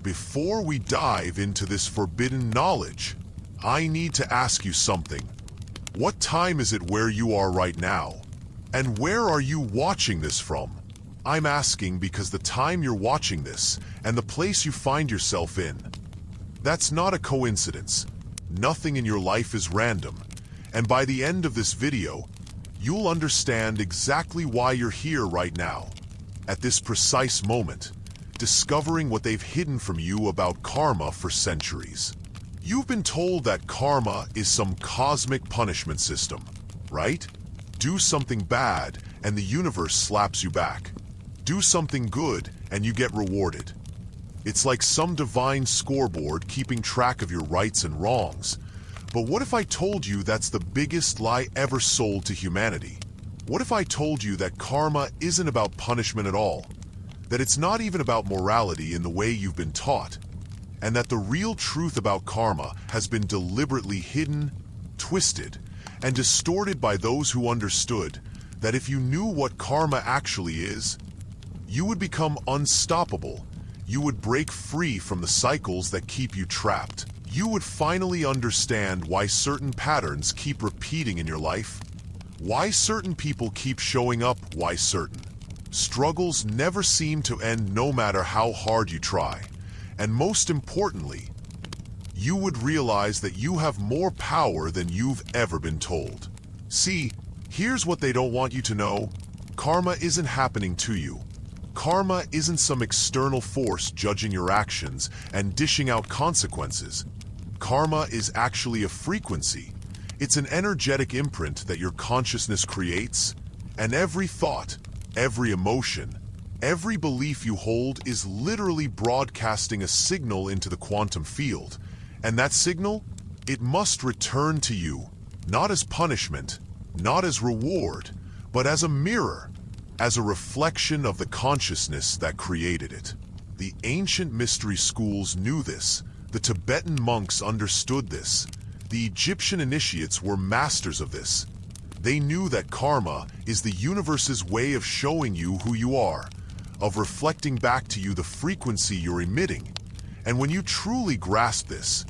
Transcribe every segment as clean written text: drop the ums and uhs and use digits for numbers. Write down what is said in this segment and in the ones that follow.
Before we dive into this forbidden knowledge, I need to ask you something. What time is it where you are right now? And where are you watching this from? I'm asking because the time you're watching this and the place you find yourself in, that's not a coincidence. Nothing in your life is random. And by the end of this video, you'll understand exactly why you're here right now, at this precise moment, discovering what they've hidden from you about karma for centuries. You've been told that karma is some cosmic punishment system, right? Do something bad and the universe slaps you back. Do something good and you get rewarded. It's like some divine scoreboard keeping track of your rights and wrongs. But what if I told you that's the biggest lie ever sold to humanity? What if I told you that karma isn't about punishment at all? That it's not even about morality in the way you've been taught? And that the real truth about karma has been deliberately hidden, twisted, and distorted by those who understood that if you knew what karma actually is, you would become unstoppable. You would break free from the cycles that keep you trapped. You would finally understand why certain patterns keep repeating in your life, why certain people keep showing up, why certain struggles never seem to end no matter how hard you try. And most importantly, you would realize that you have more power than you've ever been told. See, here's what they don't want you to know. Karma isn't happening to you. Karma isn't some external force judging your actions and dishing out consequences. Karma is actually a frequency. It's an energetic imprint that your consciousness creates, and every thought, every emotion, every belief you hold is literally broadcasting a signal into the quantum field. And that signal, it must return to you, not as punishment, not as reward, but as a mirror, as a reflection of the consciousness that created it. The ancient mystery schools knew this. The Tibetan monks understood this. The Egyptian initiates were masters of this. They knew that karma is the universe's way of showing you who you are, of reflecting back to you the frequency you're emitting. And when you truly grasp this,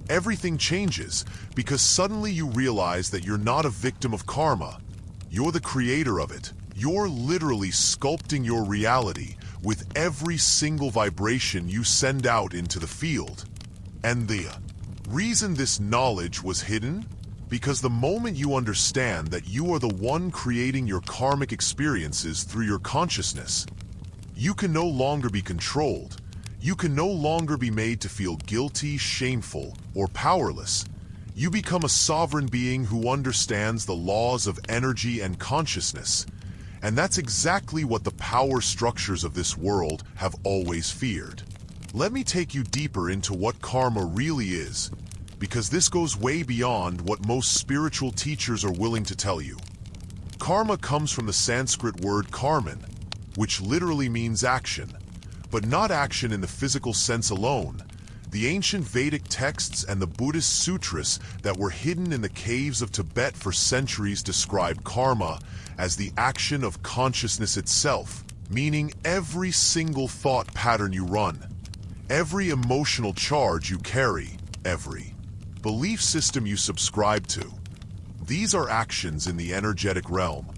everything changes, because suddenly you realize that you're not a victim of karma. You're the creator of it. You're literally sculpting your reality with every single vibration you send out into the field. And the reason this knowledge was hidden? Because the moment you understand that you are the one creating your karmic experiences through your consciousness, you can no longer be controlled. You can no longer be made to feel guilty, shameful, or powerless. You become a sovereign being who understands the laws of energy and consciousness. And that's exactly what the power structures of this world have always feared. Let me take you deeper into what karma really is, because this goes way beyond what most spiritual teachers are willing to tell you. Karma comes from the Sanskrit word karman, which literally means action, but not action in the physical sense alone. The ancient Vedic texts and the Buddhist sutras that were hidden in the caves of Tibet for centuries describe karma as the action of consciousness itself, meaning every single thought pattern you run, every emotional charge you carry, every belief system you subscribe to. These are actions in the energetic realm.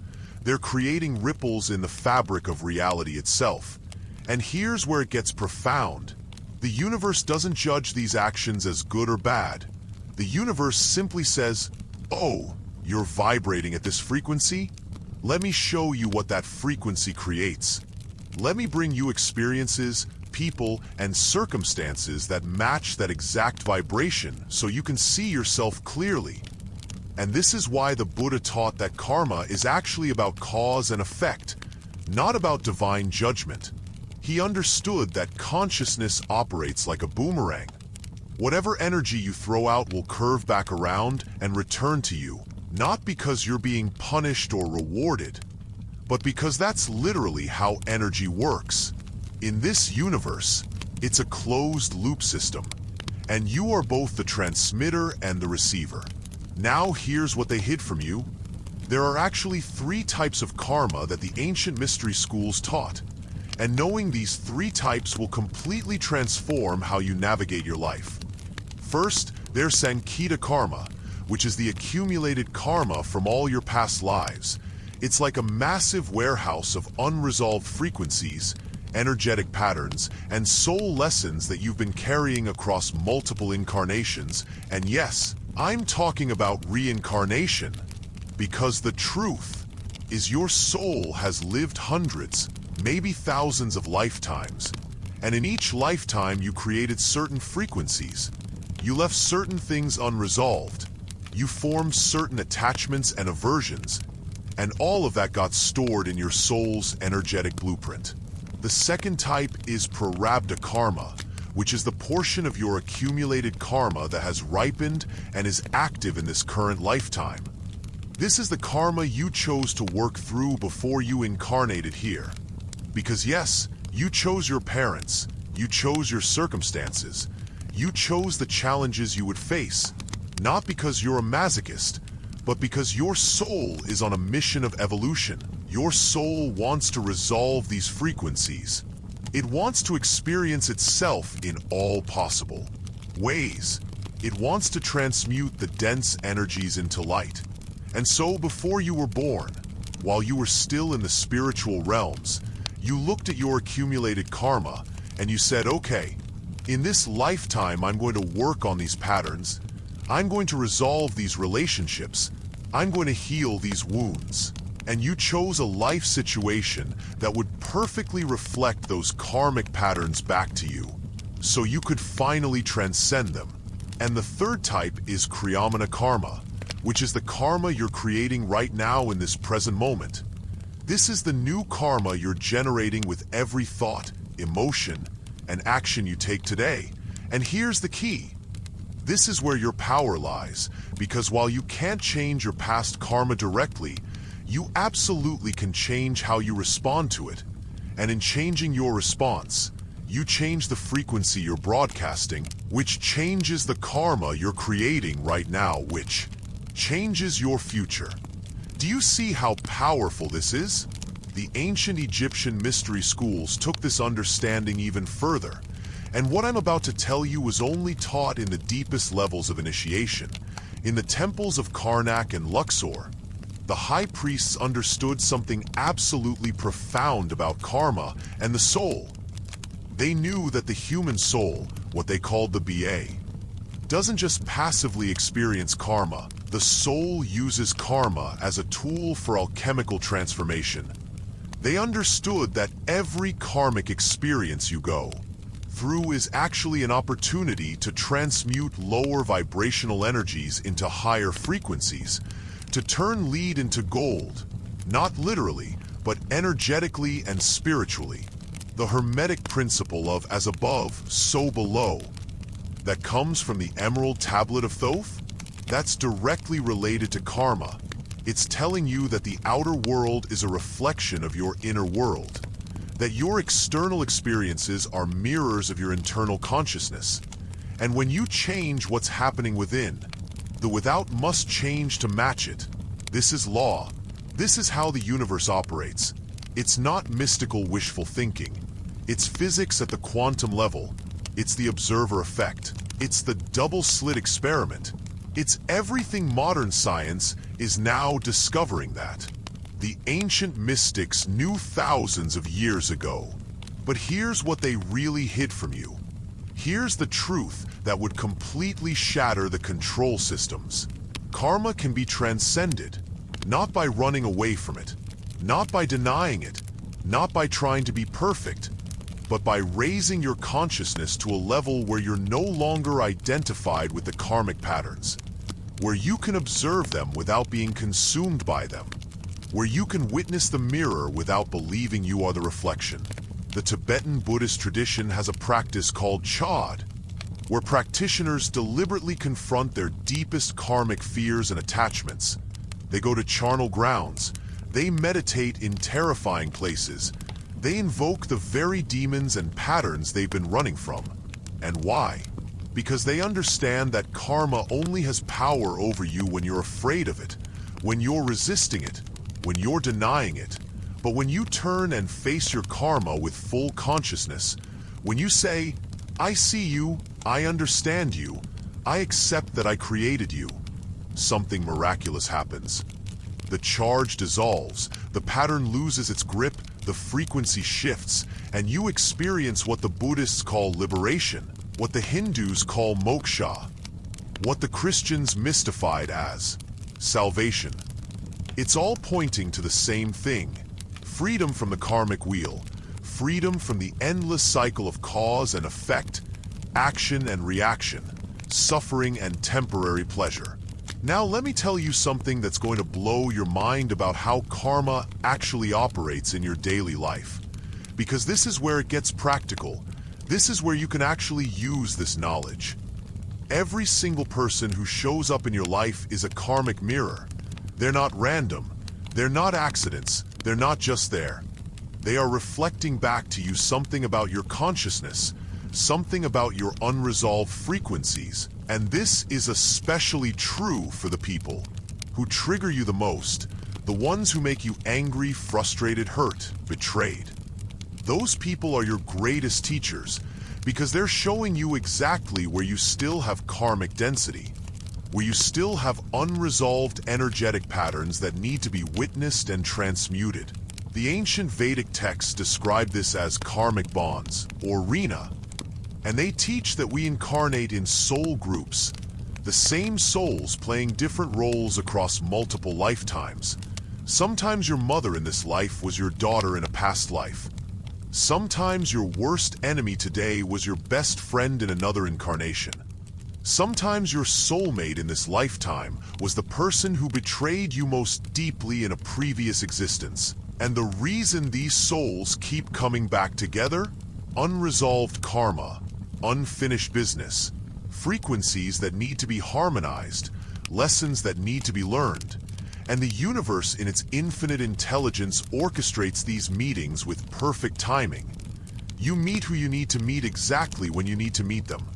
They're creating ripples in the fabric of reality itself. And here's where it gets profound. The universe doesn't judge these actions as good or bad. The universe simply says, "Oh, you're vibrating at this frequency? Let me show you what that frequency creates. Let me bring you experiences, people, and circumstances that match that exact vibration so you can see yourself clearly." And this is why the Buddha taught that karma is actually about cause and effect, not about divine judgment. He understood that consciousness operates like a boomerang. Whatever energy you throw out will curve back around and return to you, not because you're being punished or rewarded, but because that's literally how energy works. In this universe, it's a closed-loop system, and you are both the transmitter and the receiver. Now here's what they hid from you. There are actually 3 types of karma that the ancient mystery schools taught. And knowing these 3 types will completely transform how you navigate your life. First, there's Sankita karma, which is the accumulated karma from all your past lives. It's like a massive warehouse of unresolved frequencies, energetic patterns, and soul lessons that you've been carrying across multiple incarnations. And yes, I'm talking about reincarnation, because the truth is your soul has lived hundreds, maybe thousands of lifetimes, and in each lifetime you created certain frequencies. You left certain things unresolved. You formed certain attachments and aversions, and all of that got stored in your soul's energetic blueprint. The second type is prarabdha karma, which is the portion of your accumulated karma that has ripened and is active in this current lifetime. This is the karma you chose to work through before you incarnated here. Because yes, you chose your parents, you chose your circumstances, you chose the challenges you would face, not because you're a masochist, but because your soul is on a mission of evolution. Your soul wants to resolve these frequencies. It wants to experience itself in all possible ways. It wants to transmute the dense energies into light. And so before you were born, while you were still in the spiritual realms, you looked at your accumulated karma and you said, okay, in this lifetime I'm going to work on these patterns, I'm going to resolve these relationships, I'm going to heal these wounds. And you chose a life situation that would perfectly reflect those karmic patterns back to you, so you could finally transcend them. And the third type is kriyamana karma, which is the karma you're creating right now in this present moment. This is the new karma you're generating with every thought, emotion, and action you take today. And here's the key. This is where your power lies, because while you can't change your past karma directly, you absolutely can change how you respond to it. And in changing your response, you change the frequency you're broadcasting, which changes the karma you're creating right now, which changes your future. Do you see how powerful this is? The ancient Egyptian mystery schools took this understanding even further. And what I'm about to tell you was only taught in the deepest levels of initiation. In the temples of Karnak and Luxor, the high priests understood something absolutely profound about karma and the soul. They knew that the human soul, what they called the BA, doesn't just passively experience karma. The soul uses karma as a tool for alchemical transformation. They understood that every karmic experience you go through is actually an opportunity to transmute lower vibrational energies into higher frequencies, to turn lead into gold, not literally, but energetically and spiritually. The Hermetic principle of as above, so below, that comes from the Emerald Tablet of Thoth, that's directly related to karma. It's telling you that the outer world is a reflection of your inner world, that your external experiences are mirrors of your internal consciousness. And when you change what's happening within, the without must change to match it. This is law. This is how the universe operates. It's not mystical wishful thinking. It's physics at the quantum level. It's the observer effect. It's the double-slit experiment. It's everything modern science is now discovering that. The ancient mystics knew thousands of years ago. But here's what they really hid from you. Here's the truth that would completely shatter the control systems. Karma can be transcended, not by running away from it, not by denying it, not by trying to be perfect, but by raising your consciousness to a level where you're no longer identified with the karmic patterns, where you can observe them without being consumed by them, where you can witness the mirror without believing you are the reflection. The Tibetan Buddhist tradition has a practice called chod, where practitioners deliberately confront their deepest karmic fears and attachments. They go to charnel grounds. They meditate in terrifying places. They invoke the very demons and patterns they've been running from. And why? Because they understand that karma only has power over you when you're afraid of it, when you're resisting it, when you're denying it, But when you turn and face your karma with full consciousness, when you say, I see you, I understand you, I accept that I created you, something miraculous happens. The charge dissolves, the pattern loses its grip, the frequency shifts, and you experience what the Buddhists call liberation, what the Hindus call moksha, what the Christians mystified as salvation. It's all pointing to the same thing: freedom from the karmic wheel, freedom from the endless cycle of cause and effect, action and reaction, suffering and temporary pleasure. Now let me tell you something that's going to blow your mind about how karma actually operates in your daily life. Because this is where it gets practical. This is where you can actually use this knowledge. Every single person who shows up in your life is a karmic mirror. They're not random. They're not accidents. They're not just there. They are reflecting back to you something about your consciousness, something about your unresolved frequencies. And this is especially true for the people who trigger you the most, the ones who make you angry, frustrated, hurt, betrayed. Those people are your greatest teachers because they're showing you exactly where you still have karmic density, where you still have unresolved energetic patterns that need to be witnessed and transmuted. The ancient Vedic texts describe this as karmic bonds, or rina, and they teach that we incarnate in soul groups, the same souls playing different roles across multiple lifetimes. Sometimes your mother in this life was your daughter in a past life. Sometimes your worst enemy today was your best friend in another incarnation. Sometimes your soulmate in this lifetime was the person who betrayed you most deeply in a previous existence. And the reason these souls keep coming back together? Unresolved karma, unfinished business, frequencies that need to be harmonized, lessons that need to be learned. And the universe in its infinite intelligence orchestrates these meetings with perfect timing. You meet who you need to meet exactly when you need to meet them.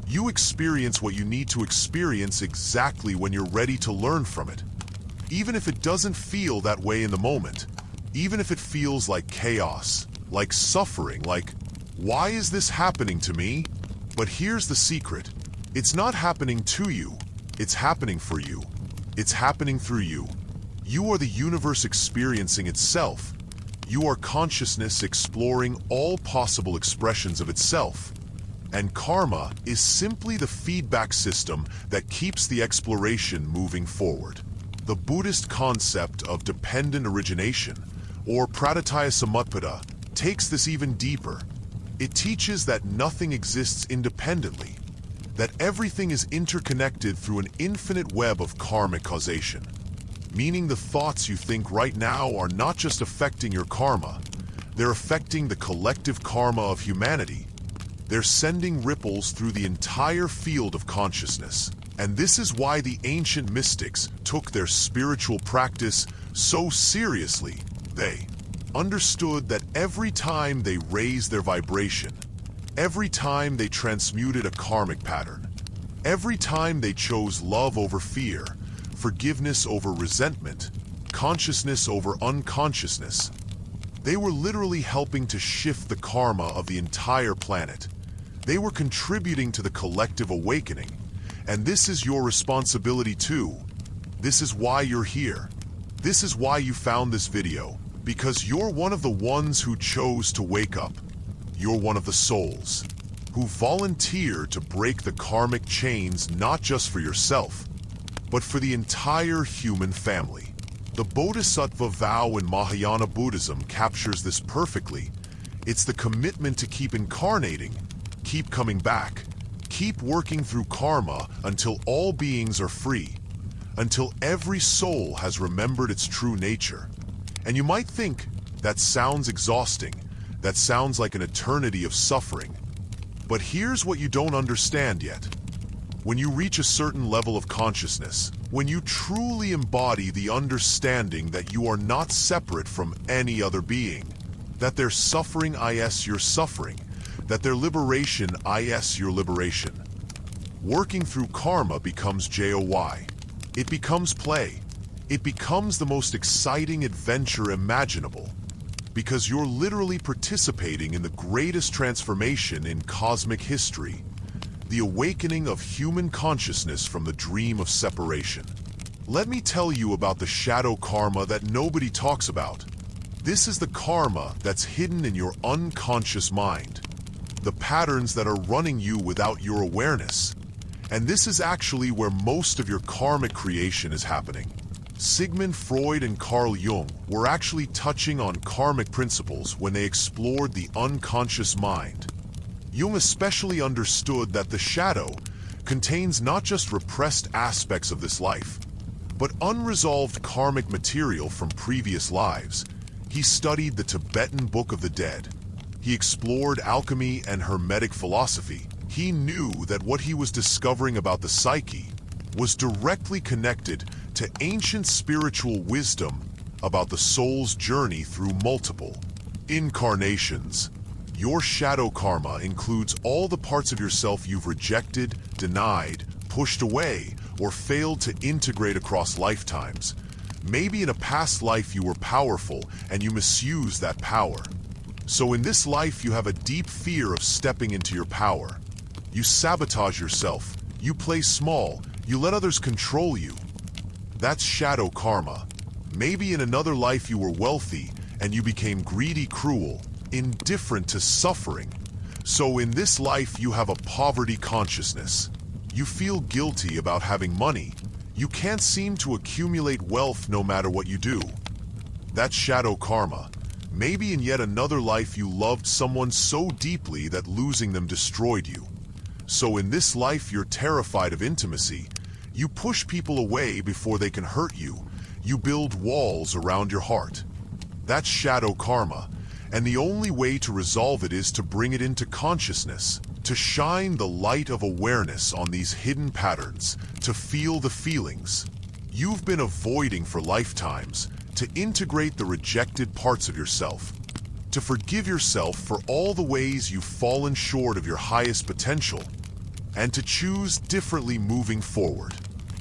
You experience what you need to experience exactly when you're ready to learn from it. Even if it doesn't feel that way in the moment, even if it feels like chaos, like suffering, like, why is this happening to me? But here's the secret. It's not happening to you. It's happening for you. It's happening through you. You are the universe experiencing itself. You are consciousness exploring all possible expressions of itself. And karma is simply the feedback system that keeps the exploration moving forward. The Buddhist concept of dependent origination, or praditya samutpada, takes this even deeper. It teaches that nothing exists independently, that everything is interconnected through an infinite web of karmic causation. Meaning the thoughts you think right now are not just affecting your karma, they're affecting the collective karma of humanity. They're sending ripples through the entire field of consciousness. And this is why the ancient mystics took their spiritual practice so seriously. They understood that every time they raised their vibration, every time they transmuted a karmic pattern, every time they chose love over fear, forgiveness over resentment, consciousness over unconsciousness, they were literally helping to shift the karma of the entire planet. They were contributing to the collective awakening. And this is your responsibility too. This is why you're here. This is why you found this video. Because you're one of the ones who chose to wake up. You're one of the souls who volunteered to break the karmic chains not just for yourself, but for the entire human family. The Bodhisattva vow in Mahayana Buddhism captures this perfectly. It's the commitment to keep incarnating, keep coming back, keep working through karma until all beings are free, until every soul has remembered its true nature. And you might think, that sounds exhausting, that sounds like an eternity of suffering. But here's what you don't understand yet. When you reach a certain level of consciousness, when you truly embody the understanding that you are not separate from any other being, that their suffering is your suffering, that their liberation is your liberation, working through karma becomes joy. It becomes play. It becomes the most exciting adventure imaginable. because you're literally participating in the greatest transformation in cosmic history, the awakening of human consciousness from the dream of separation. Let me tell you about the shadow karma that nobody talks about. This is the karma that's hidden in your unconscious mind, the patterns that are running you without your awareness. And this is actually where most of your karmic creation is happening. Sigmund Freud and Carl Jung were actually touching on karmic principles when they explored the unconscious mind. Jung especially understood that the shadow contains not just repressed aspects of this life, but unresolved karmic material from previous lives. He studied the Tibetan Book of the Dead. He explored alchemy and Hermetic philosophy. He knew that what he was discovering about the psyche was directly connected to ancient spiritual wisdom about the soul's journey through multiple incarnations. Your shadow karma includes all the parts of yourself you've rejected, denied, pushed away, or failed to integrate across lifetimes. Maybe in a past life you were powerful and you misused that power. So in this life you have a deep fear of stepping into your power. You sabotage yourself, you play small, you let others control you. That's shadow karma. Maybe in another life you were wealthy and you became greedy, cruel, indifferent to suffering. So in this life you have a poverty consciousness. You feel guilty about having money. You can't seem to accumulate wealth no matter what you do. That's shadow karma. Maybe in yet another life you loved someone so deeply that losing them destroyed you. So in this life you're terrified of intimacy. You push people away before they can hurt you. You build walls around your heart. That's shadow karma, and the only way to resolve it is to bring it into consciousness, to shine the light of awareness on these hidden patterns, to feel the feelings you've been avoiding for lifetimes, to integrate the rejected parts of yourself, to forgive yourself for all the ways you've fallen short of your highest potential, and to choose differently moving forward.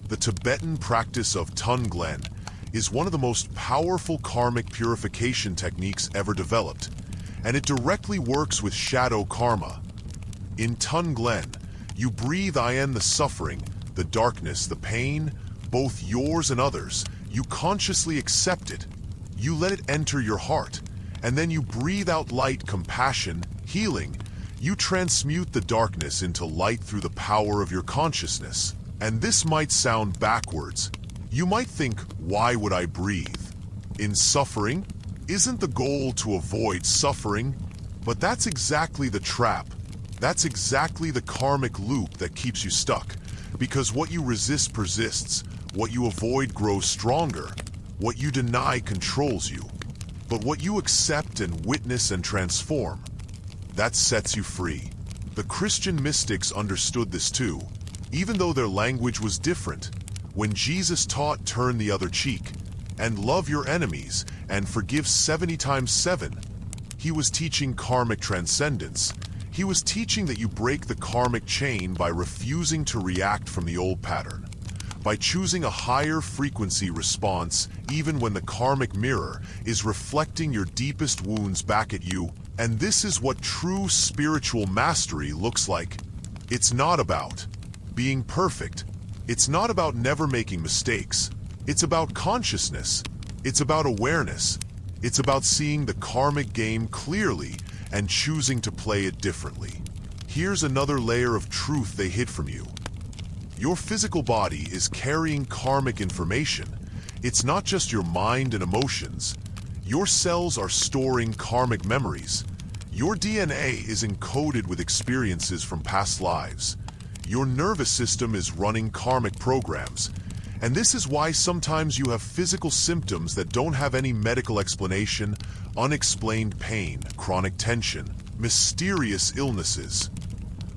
The Tibetan practice of Tonglen is one of the most powerful karmic purification techniques ever developed, and it directly works with shadow karma. In Tonglen, you breathe in the suffering, the darkness, the pain, both yours and others. You consciously accept it. You let it enter your heart, and then you breathe out light, compassion, healing. You transmute the darkness into light through the power of your consciousness. And this might sound backwards. You might think, why would I breathe? In suffering? Isn't the goal to avoid suffering? But that's exactly the trap. That's exactly the karmic loop that keeps you stuck. Because what you resist persists. What you avoid grows stronger. What you deny controls you. But what you accept and witness and transform, that sets you free. The Christian mystics understood this too, even though their language was different. When Jesus taught turn the other cheek, and love your enemies, and forgive 70 times 7, he was teaching karmic transcendence. He was teaching that you break the karmic chain by refusing to react from the old pattern, by choosing a higher frequency response even when the karmic mirror is reflecting your deepest wounds back at you. And this is what true spiritual mastery looks like. It's not about being perfect. It's not about never making mistakes. It's about consciousness. It's about awareness. It's about seeing the karmic game clearly and choosing to play it differently. Here's another layer of truth they hid from you. Your physical body is carrying karmic information. It's not just your mind and emotions. Your cells are storing karmic memories. Your DNA is encoded with experiences from past lives. Your nervous system is running karmic programs. And this is why sometimes you have physical symptoms that don't have any medical explanation, unexplained pain, chronic tension, mysterious illnesses.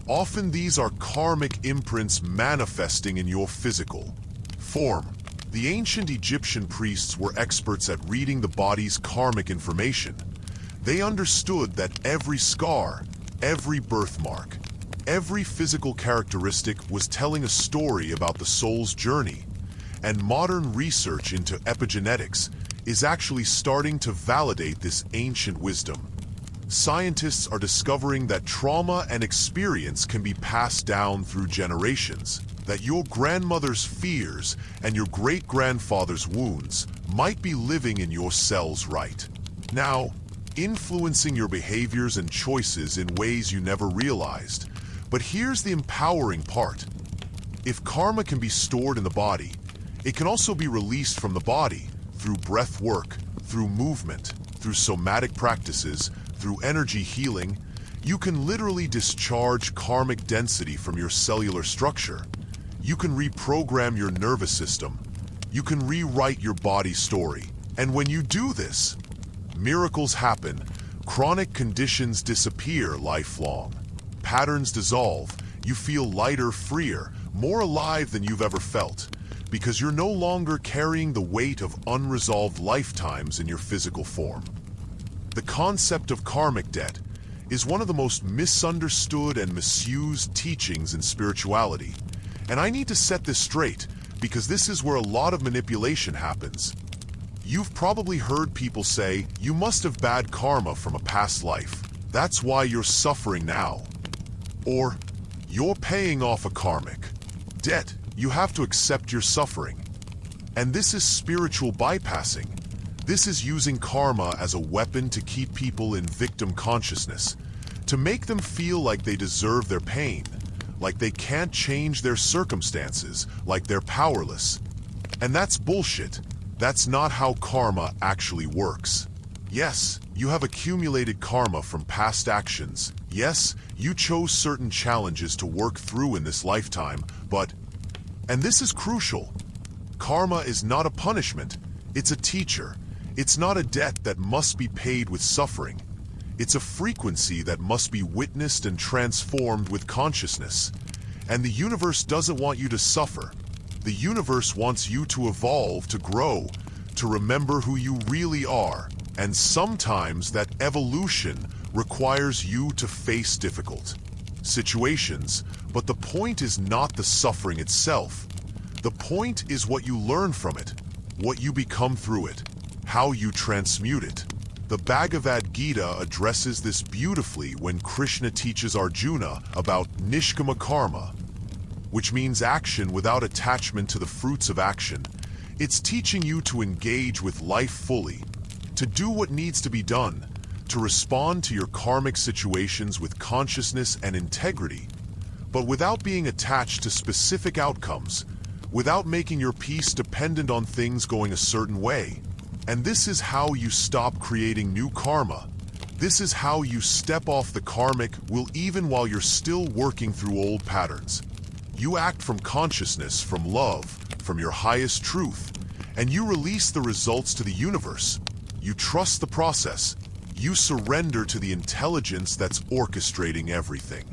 Often these are karmic imprints manifesting in your physical form. The ancient Egyptian priests were experts at reading the body's karmic information. They understood that every scar, every birthmark, every physical characteristic was telling a story about the soul's journey. And modern research into epigenetics is actually starting to validate this ancient wisdom. Scientists are discovering that trauma and experience can be passed down through generations, that your grandmother's fears and your great-grandfather's wounds might be living in your cells right now, influencing your behaviors and choices in ways you never realized. But here's the empowering part. If karma can be stored in the body, it can also be released from the body through breath work, through movement, through somatic practices, through energy healing. You can literally discharge karmic density from your cellular structure. You can reprogram your nervous system. You can rewrite your body's story. And when you do this, miracles happen. Chronic conditions disappear lifelong. Patterns dissolve. You feel lighter, freer, more alive than you've ever felt, because you're no longer carrying the weight of unresolved lifetimes in your physical form. The concept of karmic debt is one of the most misunderstood and misused teachings in spirituality. And I need to set this straight, because this is where a lot of manipulation happens. You've probably heard people say, you must have bad karma from a past life. That's why you're suffering now. Or, you're paying off a karmic debt. You have to accept your suffering. And this is spiritual bypassing. This is using karma as a weapon to keep people in victim consciousness, to make them feel like they deserve their pain, like they can't change their circumstances, like they're powerless. And that's bullshit. That's not how karma actually works. Yes, you have accumulated karma from past actions. Yes, you chose certain challenges to work through in this lifetime, but, and this is crucial, karma is not a punishment, it's a teacher. It's not a debt that must be paid with suffering. It's a frequency that must be witnessed and transformed with consciousness. And the universe doesn't want you to suffer. The universe wants you to evolve, to grow, to remember who you really are. And sometimes that evolution requires you to face difficult situations. But the point is not the suffering itself. The point is what you learn from it, what you become through it, how you transmute it. The Bhagavad Gita addresses this beautifully when Krishna teaches Arjuna about nishkama karma, which means action without attachment to the fruits of action. It's teaching you to engage with life fully, to do what needs to be done, to respond to your karmic situations with consciousness and integrity, but without being attached to specific outcomes, without making your peace dependent on things going a certain way. And this is how you stop creating new karma. This is how you step off the karmic wheel even while you're still working through old patterns. You act from consciousness, from love, from your highest truth, and you release the results to the universe. You trust the process. You surrender to the intelligence that's orchestrating everything.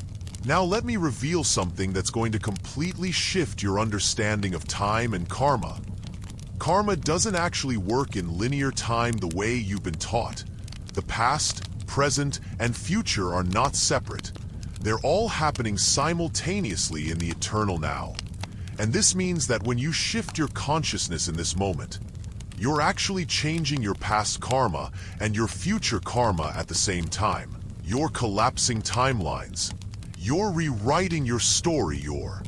Now let me reveal something that's going to completely shift your understanding of time and karma. Karma doesn't actually work in linear time the way you've been taught. The past, present, and future are not separate. They're all happening simultaneously in the eternal now. And this means that when you shift your consciousness in this moment, you're actually changing your past karma and your future karma at the same time. You're collapsing timelines. You're rewriting your story. You're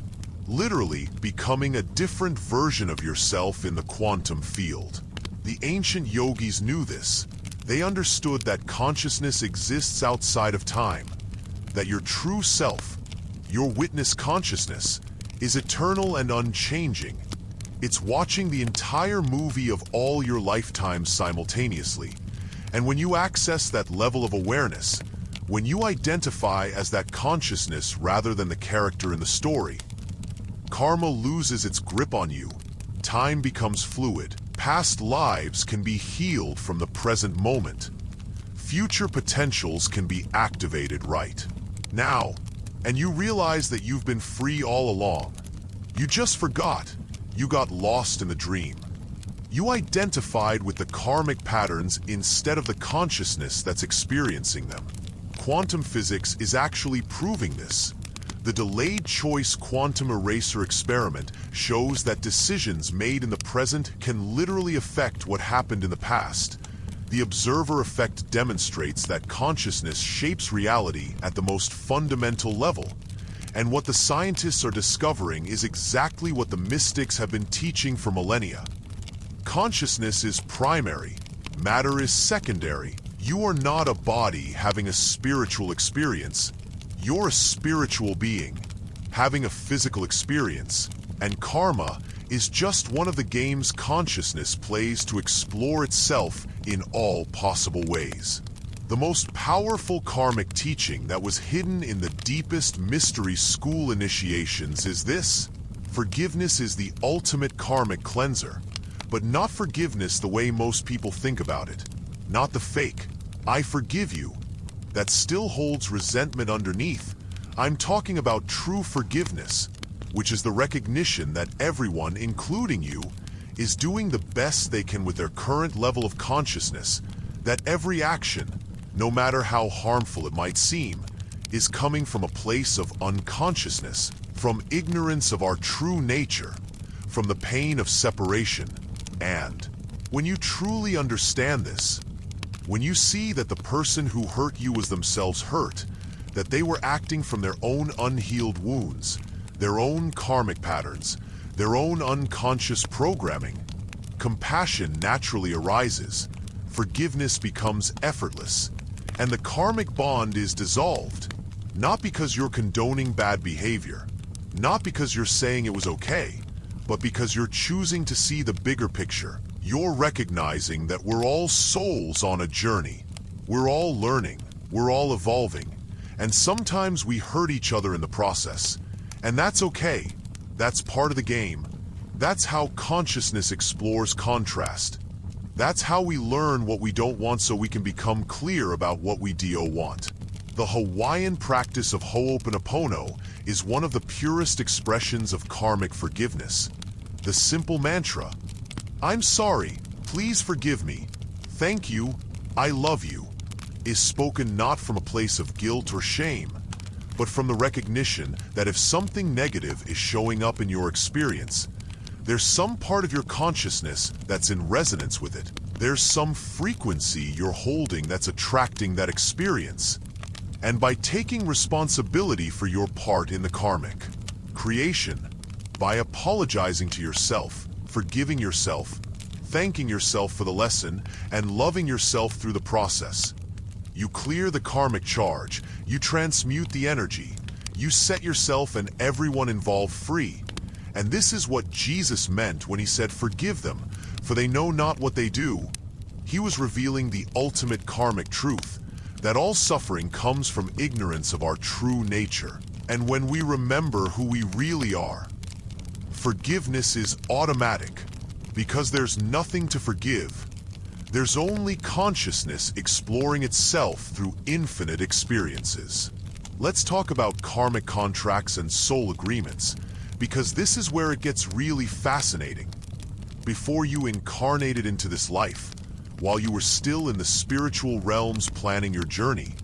literally becoming a different version of yourself in the quantum field. The ancient yogis knew this. They understood that consciousness exists outside of time, that your true self, your witness consciousness, is eternal and unchanging. It's watching the entire movie of all your lifetimes simultaneously. And when you access that level of awareness, when you identify as that consciousness rather than the character in the story, karma loses its grip on you. Time becomes fluid. Past lives can be healed from the present moment. Future potentials can be activated right now. And you realize that you've been free all along. You just forgot. You got lost in the dream. You identified with the karmic patterns instead of the consciousness that's experiencing them. Quantum physics is actually proving this. The delayed choice quantum eraser experiment shows that decisions made in the present can literally affect what happened in the past. The observer effect demonstrates that consciousness shapes reality at the most fundamental level. And what the scientists are discovering is exactly what the mystics have been teaching for millennia. Consciousness is primary, matter is secondary. You are not a body having a spiritual experience. You're a spiritual being, having a physical experience, and karma is just one of the games consciousness plays to explore itself in all possible ways. The most powerful karmic teaching that was hidden in the deepest mystery school initiations is this: forgiveness is the ultimate karmic cleanser, but not forgiveness the way most people think about it. Not the fake, "I forgive you," that still holds resentment underneath. I'm talking about true forgiveness, which is the recognition that everyone, including you, is doing the best they can with their current level of consciousness, that every action, no matter how harmful it might seem, is coming from a place of unconsciousness, from ignorance of our true nature, from the pain of separation. And when you truly understand this, when you see that the person who hurt you was themselves hurt, that they were acting from their own unhealed wounds, their own karmic patterns, their own unconscious programming, compassion naturally arises, forgiveness becomes effortless, and the karmic bond is dissolved, not because you're condoning bad behavior, not because you're saying it was okay, but because you're choosing to see the bigger picture. You're recognizing that we're all souls on a journey. We're all learning, we're all evolving, and sometimes we hurt each other in the process. And that's okay. That's part of the game. That's how consciousness explores contrast. That's how we learn what we don't want so we can become clear about what we do want. The Hawaiian practice of Ho'oponopono is one of the purest expressions of karmic forgiveness. The simple mantra, "I'm sorry, please forgive me, thank you, I love you," is spoken not from a place of guilt or shame, but from the recognition that if something negative is showing up in your experience, there's some part of your consciousness that's in resonance with it. There's some frequency you're holding that's attracting that experience. And by taking responsibility for your part in the karmic creation, by apologizing to yourself, forgiving yourself, thanking yourself for the lesson, and loving yourself through the process, you clear the karmic charge, you transmute the energy, you set yourself and everyone involved free. And this is what Jesus meant when he said, "Forgive them, for they know not what they do." He was revealing the ultimate karmic truth, that all suffering comes from ignorance of our true nature. And when we remember who we really are, forgiveness is automatic, because there's nothing to forgive. There's only consciousness exploring itself through infinite experiences. Let's talk about karmic contracts and soul agreements, because this is where it gets really fascinating. Before you incarnated into this life, while you were still in the spiritual realms planning your journey,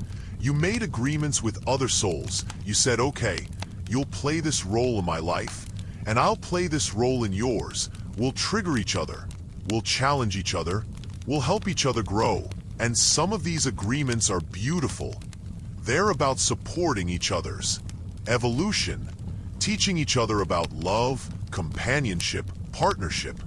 you made agreements with other souls. You said, "Okay, you'll play this role in my life, and I'll play this role in yours. We'll trigger each other, we'll challenge each other, we'll help each other grow." And some of these agreements are beautiful. They're about supporting each other's evolution, teaching each other about love, companionship, partnership.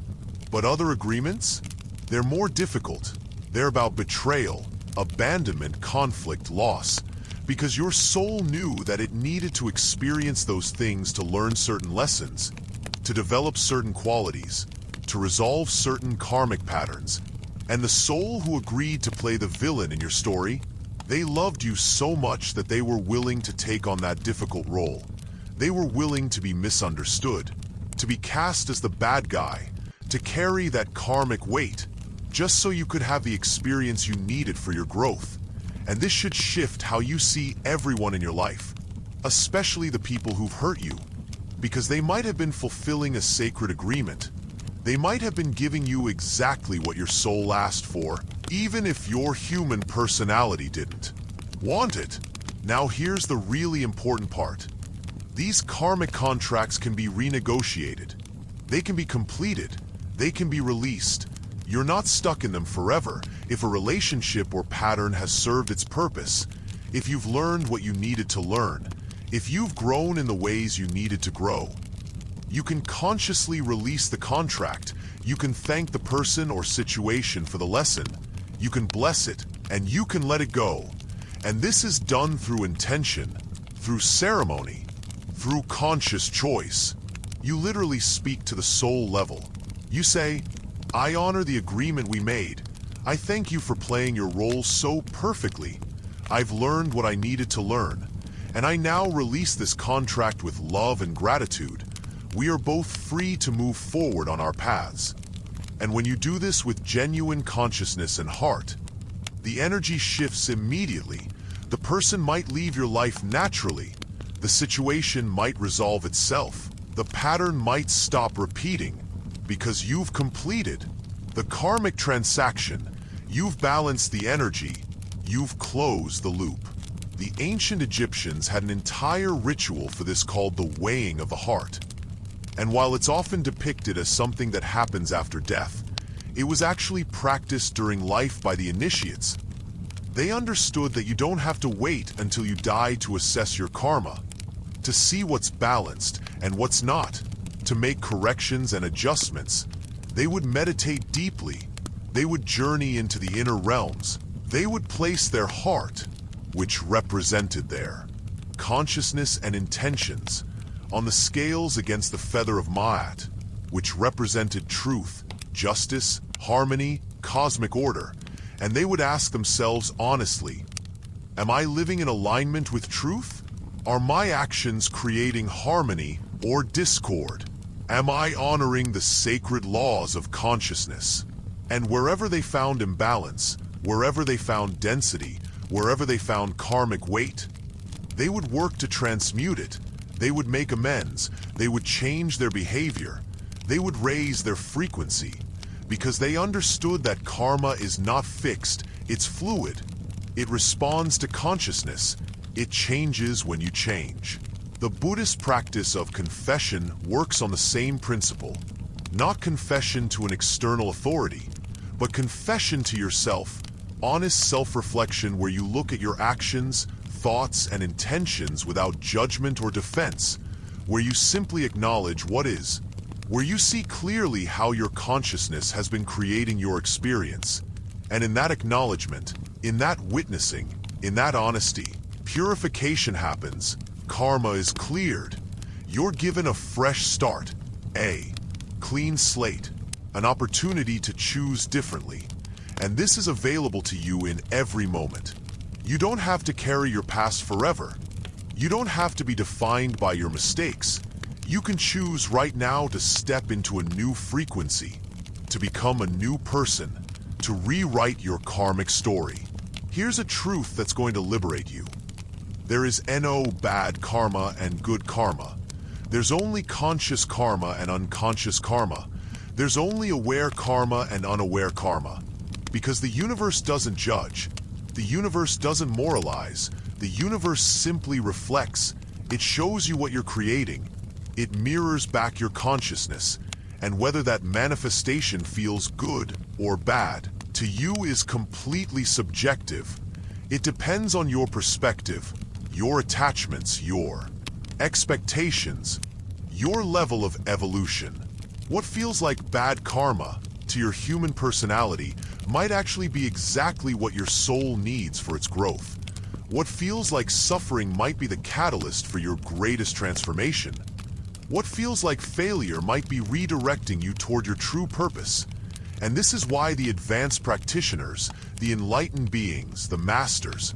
But other agreements? They're more difficult. They're about betrayal, abandonment, conflict, loss, because your soul knew that it needed to experience those things to learn certain lessons, to develop certain qualities, to resolve certain karmic patterns. And the soul who agreed to play the villain in your story, they loved you so much that they were willing to take on that difficult role. They were willing to be misunderstood, to be cast as the bad guy, to carry that karmic weight, just so you could have the experience you needed for your growth. And this should shift how you see everyone in your life, especially the people who've hurt you, because they might have been fulfilling a sacred agreement. They might have been giving you exactly what your soul asked for, even if your human personality didn't want it. Now here's the really important part. These karmic contracts can be renegotiated. They can be completed. They can be released. You're not stuck in them forever if a relationship or pattern has served its purpose, if you've learned what you needed to learn, if you've grown in the ways you needed to grow. You can consciously release the contract. You can thank the person or situation for the lesson. You can bless it, and you can let it go. And this is done through intention, through ceremony, through conscious choice. You literally speak to the soul level. You say, I honor the agreement we made. I thank you for playing your role so perfectly. I've learned what I needed to learn, and I now release this contract with love and gratitude. We are both free to move forward on our paths. And when you do this with genuine consciousness and heart, the energy shifts immediately. The person might leave your life naturally. The situation might resolve itself. The pattern might stop repeating because you've completed the karmic transaction. You've balanced the energy. You've closed the loop. The ancient Egyptians had an entire ritual for this called the weighing of the heart. And while it's often depicted as something that happens after death, it was actually practiced during life by the initiates. They understood that you don't have to wait until you die to assess your karma, to see what's balanced and what's not, to make corrections and adjustments. They would meditate deeply. They would journey into the inner realms. They would place their heart, which represented their consciousness and intentions, on the scales against the feather of Ma'at, which represented truth, justice, harmony, cosmic order, and they would ask themselves honestly, am I living in alignment with truth? Are my actions creating harmony or discord? Am I honoring the sacred laws of consciousness? And wherever they found imbalance, wherever they found density, wherever they found karmic weight, they would work to transmute it. They would make amends. They would change their behavior. They would raise their frequency, because they understood that karma is not fixed, it's fluid. It responds to consciousness. It changes when you change. The Buddhist practice of confession works on the same principle. Not confession to an external authority, but confession to yourself. Honest self-reflection where you look at your actions, thoughts, and intentions without judgment or defense, where you simply acknowledge what is, where you see clearly how your consciousness has been creating your experience. And in that acknowledgement, in that witnessing, in that honesty, purification happens, karma is cleared. You're given a fresh start, a clean slate, an opportunity to choose differently. And this is available to you in every moment. You don't have to carry your past forever. You don't have to be defined by your mistakes. You can choose right now to step into a new frequency, to become a new person, to rewrite your karmic story. Here's a truth that's going to liberate you. There is no bad karma and good karma. There's only conscious karma and unconscious karma. There's only aware karma and unaware karma. Because the universe doesn't judge. The universe doesn't moralize. The universe simply reflects. It shows you what you're creating. It mirrors back your consciousness. And whether that manifestation feels good or bad to you is completely subjective. It depends on your perspective, your attachments, your expectations, your level of evolution. What feels like bad karma to your human personality might actually be exactly what your soul needs for its growth. What feels like suffering might be the catalyst for your greatest transformation. What feels like failure might be redirecting you toward your true purpose. And this is why the advanced practitioners, the enlightened beings, the masters,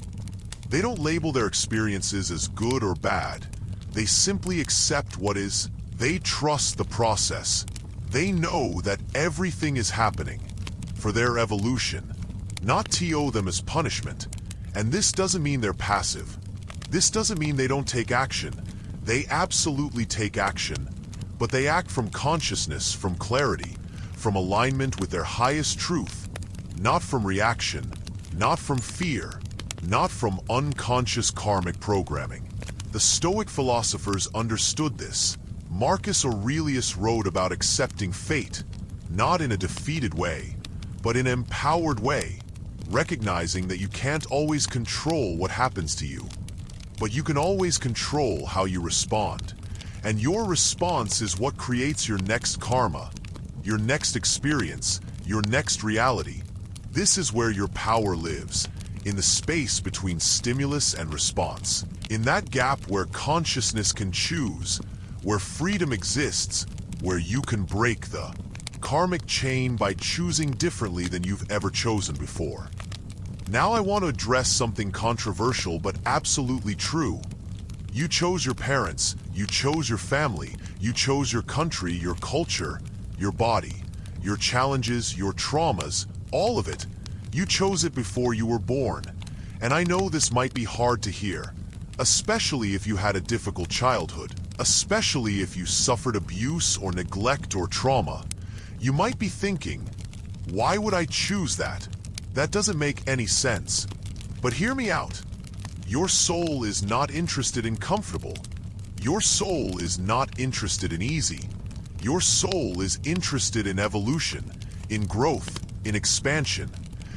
they don't label their experiences as good or bad. They simply accept what is. They trust the process. They know that everything is happening for their evolution, not to owe them as punishment. And this doesn't mean they're passive. This doesn't mean they don't take action. They absolutely take action, but they act from consciousness, from clarity, from alignment with their highest truth, not from reaction, not from fear, not from unconscious karmic programming. The Stoic philosophers understood this. Marcus Aurelius wrote about accepting fate, not in a defeated way, but in an empowered way, recognizing that you can't always control what happens to you, but you can always control how you respond. And your response is what creates your next karma, your next experience, your next reality. This is where your power lives, in the space between stimulus and response. In that gap where consciousness can choose, where freedom exists, where you can break the karmic chain by choosing differently than you've ever chosen before. Now I want to address something controversial but absolutely true. You chose your parents, you chose your family, you chose your country, your culture, your body, your challenges, your traumas, all of it. You chose it before you were born. And I know this might be hard to hear, especially if you had a difficult childhood, especially if you suffered abuse or neglect or trauma. You might be thinking, why would I choose that? That doesn't make any sense. But hear me out. Your soul is not interested in comfortable. Your soul is not interested in easy. Your soul is interested in evolution, in growth, in expansion.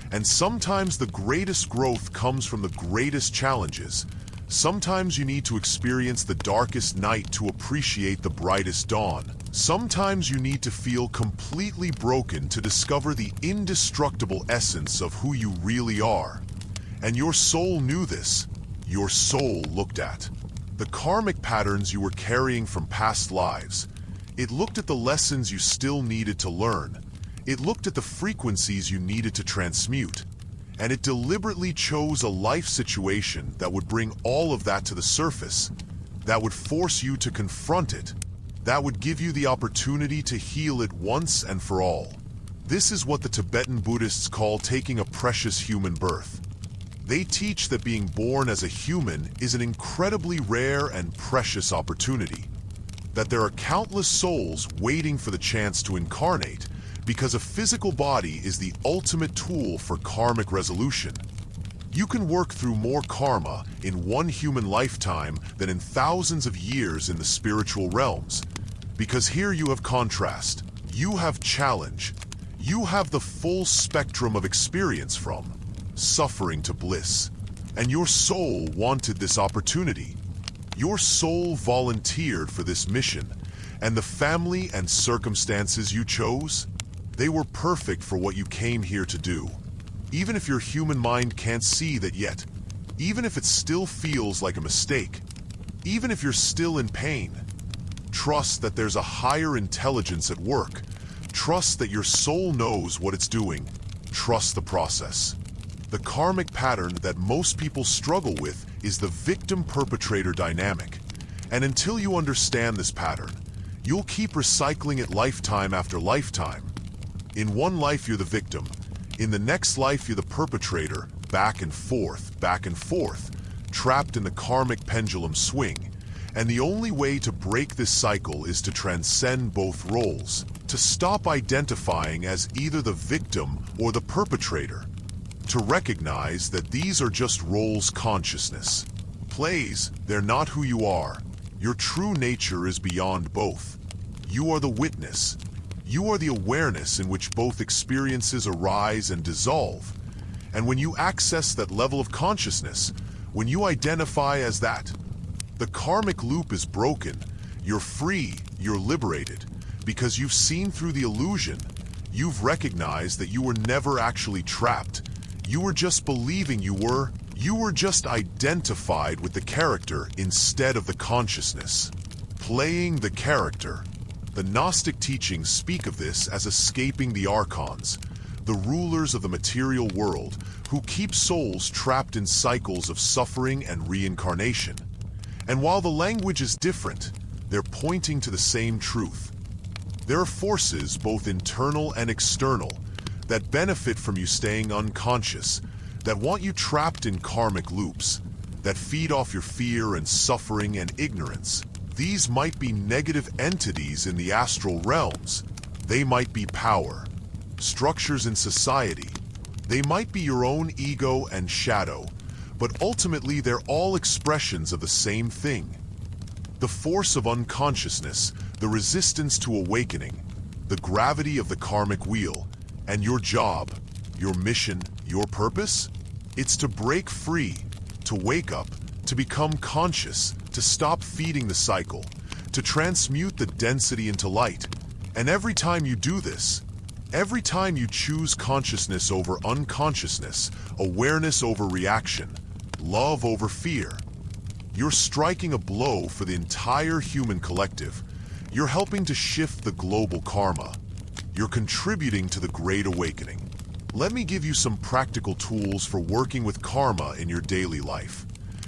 And sometimes the greatest growth comes from the greatest challenges. Sometimes you need to experience the darkest night to appreciate the brightest dawn. Sometimes you need to feel completely broken to discover the indestructible essence of who you really are. And your soul knew this. Your soul looked at the karmic patterns you were carrying from past lives. It looked at the lessons you still needed to learn. It looked at the frequencies you needed to transmute. And it deliberately chose a life situation that would bring all of that to the surface, that would force you to confront it, that would give you the opportunity to heal it once and for all. This is what the Tibetan Buddhists call taking a precious human birth. They teach that being born as a human is an incredibly rare and precious opportunity, that there are countless souls waiting for the chance to incarnate, because a physical body is the ultimate tool for karmic resolution. You can work through more karma in one human lifetime than in thousands of years in the spiritual realms. Because here you have contrast, you have challenge, you have the full spectrum of experience from suffering to bliss. And your soul wanted this opportunity. Your soul volunteered for this mission, and the family and circumstances you chose, they were perfect for what you came here to do. Even if your human mind can't see that yet, even if it still feels like a mistake, even if you're still in pain, trust that there's a higher intelligence at work. Trust that your soul knows what it's doing. Trust the process. The karmic pattern that most people struggle with is the victim-perpetrator dynamic. And until you understand this pattern, you'll keep recycling it lifetime after lifetime. In one life you're the victim, in the next life you're the perpetrator, back and forth, trapped in the karmic pendulum swing. And the only way to break this cycle is to transcend both roles, to stop identifying as either the victim or the perpetrator, to recognize that these are just roles consciousness plays. They're not who you are. Your true nature is beyond both. You are the witness. You are the awareness in which both experiences arise and dissolve. And when you access that level of consciousness, when you identify as that, the karmic loop is broken. You're free, you're liberated, because you've seen through the illusion. You've recognized that you were never actually trapped. You were just believing you were. You were just identified with the character instead of the consciousness. Playing the character. The Gnostic teachings speak of this as escaping the archons, the rulers of the material world who keep souls trapped in cycles of suffering and reincarnation. And while the language is different, they're pointing to the same truth. There are forces, both internal and external, that benefit from you staying unconscious, that want you trapped in karmic loops, that feed off your fear and suffering and ignorance. These might be negative entities in the astral realms. They might be power, structures in society. They might be your own ego and shadow. but ultimately they're all expressions of the same thing. The force of unconsciousness, the resistance to awakening, the gravity of the karmic wheel, and your job, your mission, your purpose? It's to break free, to wake up, to become conscious, to stop feeding the cycle, to transmute the density into light. And every time you do this, every time you choose consciousness over unconsciousness, awareness over reaction, love over fear, you're striking a blow for the entire human collective. You're helping to shift the global karma. You're contributing to the Great Awakening. Let me give you some practical tools for working with karma in your daily life,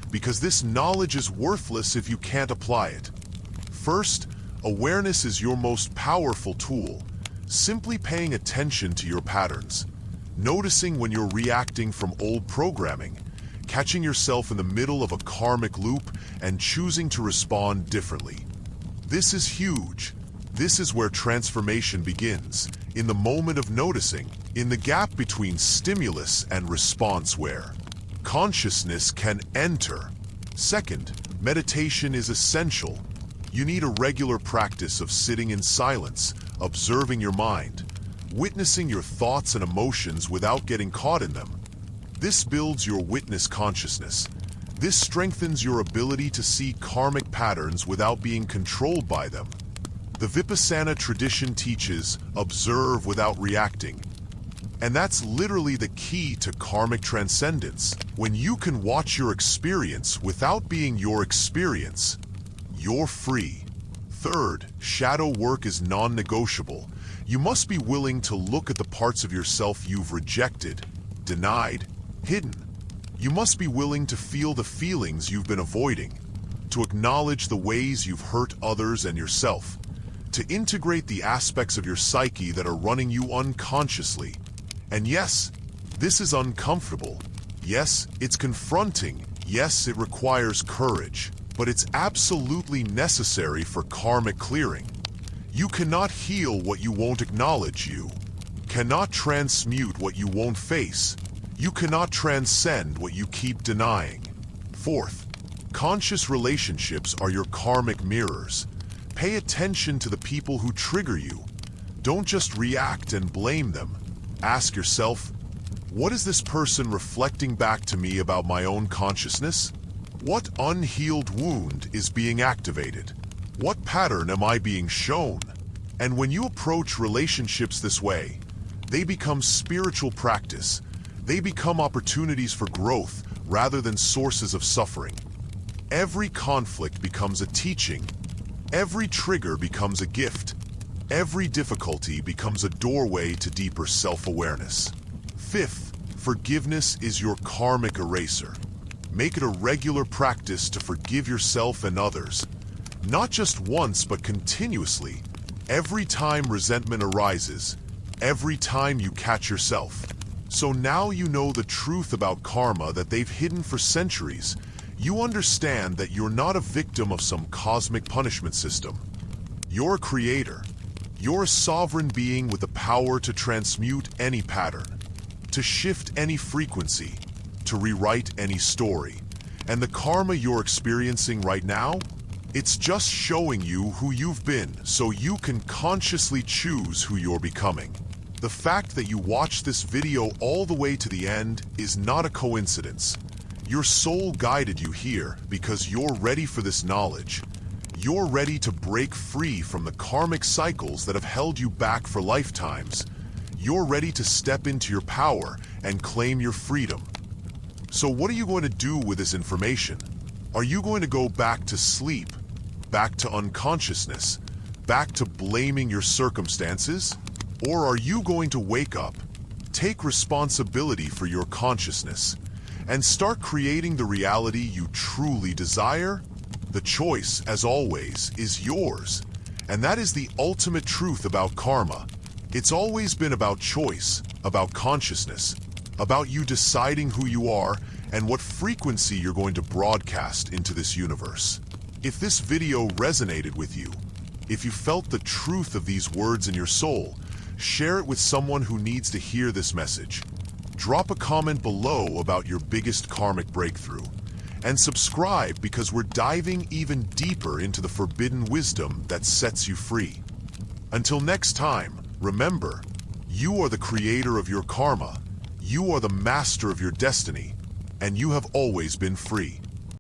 because this knowledge is worthless if you can't apply it. First, awareness is your most powerful tool. Simply paying attention to your patterns, noticing when you're reacting from old programming, catching yourself in the middle of a karmic loop and choosing to respond differently. This is huge. This is where transformation begins, in the moment of noticing, in the gap between stimulus and response where consciousness can enter. Second, meditation is essential. You need a regular practice of sitting in silence, observing your mind, witnessing your thoughts and emotions without getting caught in them. This builds your witness consciousness. This strengthens your ability to see karmic patterns without being controlled by them. The Vipassana tradition teaches, observe without reacting. And that's literally the key to karmic transcendence. When you can watch your experience without being your experience, you're free. Third, shadow work is non-negotiable. You must be willing to look at the parts of yourself you've rejected, denied, hidden. You must be willing to feel the feelings you've been avoiding, to acknowledge the ways you've hurt others and yourself, to integrate the aspects of your psyche that are running you unconsciously. And yes, this is uncomfortable. Yes, it's confronting. Yes, it requires courage. But it's absolutely necessary for karmic clearing. You cannot heal what you won't acknowledge. You cannot transmute what you won't face. You cannot transcend what you keep denying. Fourth, conscious relationships are your karmic mirrors. Pay attention to the people who trigger you. Don't just react and blame them. Ask yourself, what is this person reflecting back to me about my own consciousness? What unhealed wound is being activated? What pattern am I being shown? And when you approach relationships this way, they become spiritual practice. They become opportunities for growth rather than sources of suffering. Every conflict becomes a teaching. Every trigger becomes a gift. Every difficulty becomes a doorway to deeper self-awareness. Fifth, forgiveness is your karmic eraser. Make it a regular practice to forgive yourself and others. Not just once, but continuously. Every time resentment arises, every time you catch yourself. So now you know the truth about karma that they've hidden for centuries. You understand that you're not a victim of some cosmic punishment system. You're a creator. You're a sovereign being with the power to transmute any pattern, to shift any frequency, to rewrite any story. And the karma you're experiencing right now, it's just showing you who you've been so you can consciously choose who you're becoming. The fact that you watched this video all the way to the end is not a coincidence. Your soul guided you here because you're ready for this knowledge. You're ready to break free from the karmic cycles that have held you back for lifetimes. You're ready to step into your power and claim your freedom. So what are you going to do with this information? Are you going to go back to sleep, back to unconsciousness, back to blaming your circumstances? Or are you going to wake up, take responsibility for your consciousness, and start creating the reality you truly desire? The choice, as always, is yours. And that is the ultimate truth about karma. It's always been about choice, about consciousness, about you deciding who you are and what frequency you're going to broadcast into this universe. If this video resonated with you, if you felt the truth of these words in your soul, share it with someone who needs to hear this message. Drop a comment below about your biggest karmic breakthrough. And subscribe because we're diving even deeper into the forbidden wisdom that sets you free. Until next time, remember, you are the creator of your karma, you are the master of your destiny, and you have always been free.